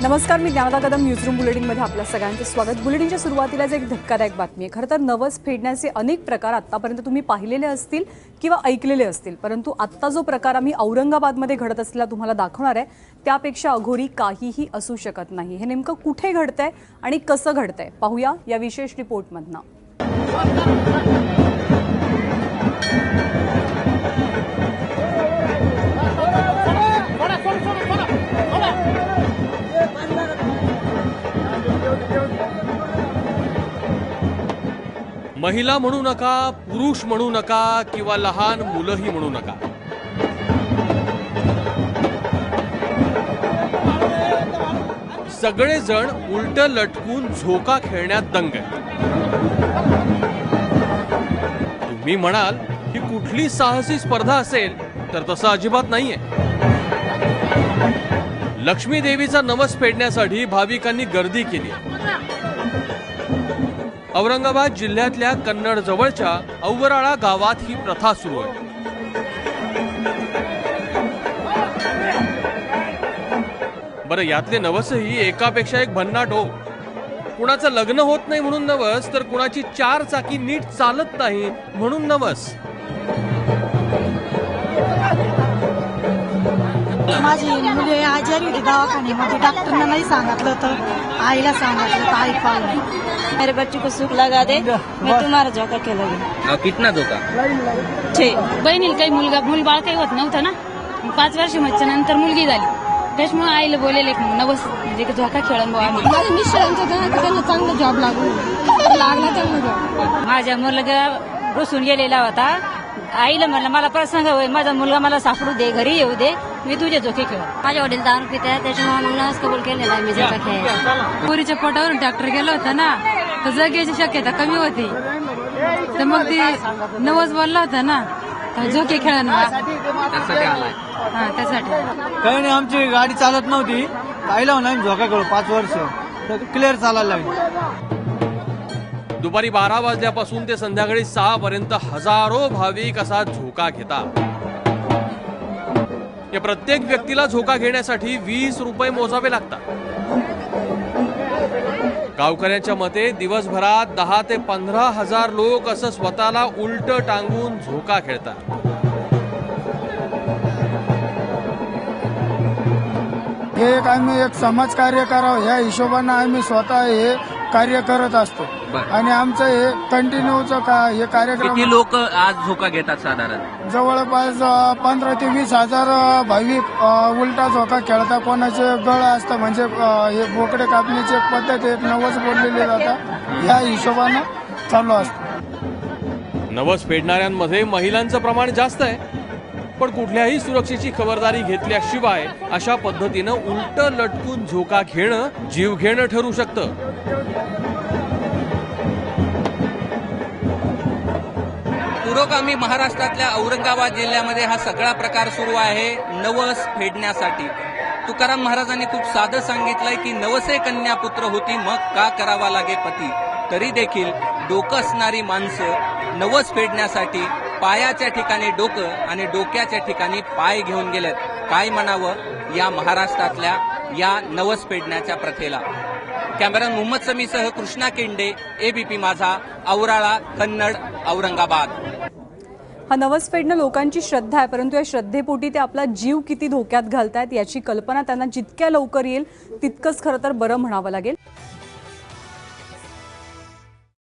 नमस्कार, मी ज्ञानदा कदम. न्यूजरूम बुलेटिनमध्ये आपल्या सगळ्यांचं स्वागत. बुलेटिनच्या सुरुवातीलाच एक धक्कादायक बातमी आहे. खरं तर नवस फेडण्याचे अनेक प्रकार आत्तापर्यंत तुम्ही पाहिलेले असतील किंवा ऐकलेले असतील, परंतु आत्ता जो प्रकार आम्ही औरंगाबादमध्ये घडत असलेला तुम्हाला दाखवणार आहे त्यापेक्षा अघोरी काहीही असू शकत नाही. हे नेमकं कुठे घडतंय आणि कसं घडतंय पाहूया या विशेष रिपोर्टमधनं. महिला म्हणू नका, पुरुष म्हणू नका किंवा लहान मुलंही म्हणू नका, सगळेजण उलट लटकून झोका खेळण्यात दंग आहेत. तुम्ही म्हणाल ही कुठली साहसी स्पर्धा असेल, तर तसं अजिबात नाहीये. लक्ष्मी देवीचा नवस फेडण्यासाठी भाविकांनी गर्दी केली आहे. औरंगाबाद जिल्ह्यातल्या कन्नड जवळच्या औवराळा गावात ही प्रथा सुरू आहे. बरं, यातले नवसही एकापेक्षा एक भन्नाट हो. कुणाचं लग्न होत नाही म्हणून नवस, तर कुणाची 4 चाकी नीट चालत नाही म्हणून नवस. माझी मुली आजारी होती दवाखान्यामध्ये, डॉक्टरना नाही सांगितलं तर आईला सांगितलं तर आई पाहिलं. मेरे बच्चे को सुख लगा दे, मैं तुम्हारा झोका खेळेन. कितना धोका? 6. बहिणीला काही मुलबाळ काही होत नव्हतं ना, 5 वर्षाच्या नंतर मुलगी झाली. त्याच्यामुळे आईला बोलेले नवस म्हणजे झोका खेळून माझ्या मिस्टरांचं त्यांना चांगला जॉब लागला त्यांना जॉब. माझ्या मुलगा बसून गेलेला होता. आईला म्हणलं मला प्रसंग होय, माझा मुलगा मला सापडू दे, घरी येऊ दे, मी तुझे झोके खेळ. माझे वडील दारू पिते, त्याच्यामुळे मग नवस कबूल केलेला आहे मी झोका खेळ. पुरीच्या पोटावरून ट्रॅक्टर गेला होता ना, तर जगण्याची शक्यता कमी होती, तर मग ती नवस बोलला होता ना, तर झोके खेळणं हा त्यासाठी. काही नाही, आमची गाडी चालत नव्हती, आईला म्हणा झोका खेळू 5 वर्ष, तर क्लिअर चालायला लागली. दुपारी 12 वाजल्यापासून ते संध्याकाळी 6 पर्यंत हजारो भाविक असा झोका घेतात. या प्रत्येक व्यक्तीला झोका घेण्यासाठी 20 रुपये मोजावे लागतात. गावकऱ्यांच्या मते दिवसभरात 10 ते 15 हजार लोक असं स्वतःला उलट टांगून झोका खेळतात. हे एक आम्ही एक समाज कार्य करावं या हिशोबानं आम्ही स्वतः हे कार्य करत असतो. आणि आमचं हे कंटिन्यूचं हे कार्यक्रम. किती लोक आज झोका घेतात साधारण? जवळपास 15 ते 20 हजार भाविक उलटा झोका खेळतात. कोणाचे गळ असतं, म्हणजे हे बोकडे कापण्याची एक पद्धत, एक नवस बोललेली जातात, या हिशोबानं चालू असतं. नवस फेडणाऱ्यांमध्ये महिलांचं प्रमाण जास्त आहे, पण कुठल्याही सुरक्षेची खबरदारी घेतल्याशिवाय अशा पद्धतीनं उलट लटकून झोका घेणं जीव घेणं ठरू शकतं. पुरोगामी महाराष्ट्रातल्या औरंगाबाद जिल्ह्यामध्ये हा सगळा प्रकार सुरू आहे नवस फेडण्यासाठी. तुकाराम महाराजांनी खूप साधं सांगितलंय की नवसे कन्या पुत्र होती, मग का करावा लागे पती. तरी देखील डोकं असणारी माणसं नवस फेडण्यासाठी पायाच्या ठिकाणी डोकं आणि डोक्याच्या ठिकाणी पाय घेऊन गेलेत. काय म्हणावं या महाराष्ट्रातल्या या नवस फेडण्याच्या प्रथेला. कॅमेरा मोहम्मद समीसह कृष्णा केंडे, एबीपी माझा, औराळा, कन्नड, औरंगाबाद. हा नवस फेडणं लोकांची श्रद्धा आहे, परंतु या श्रद्धेपोटी ते आपला जीव किती धोक्यात घालतायत याची कल्पना त्यांना जितक्या लवकर येईल तितकंच खरं तर बरं म्हणावं लागेल.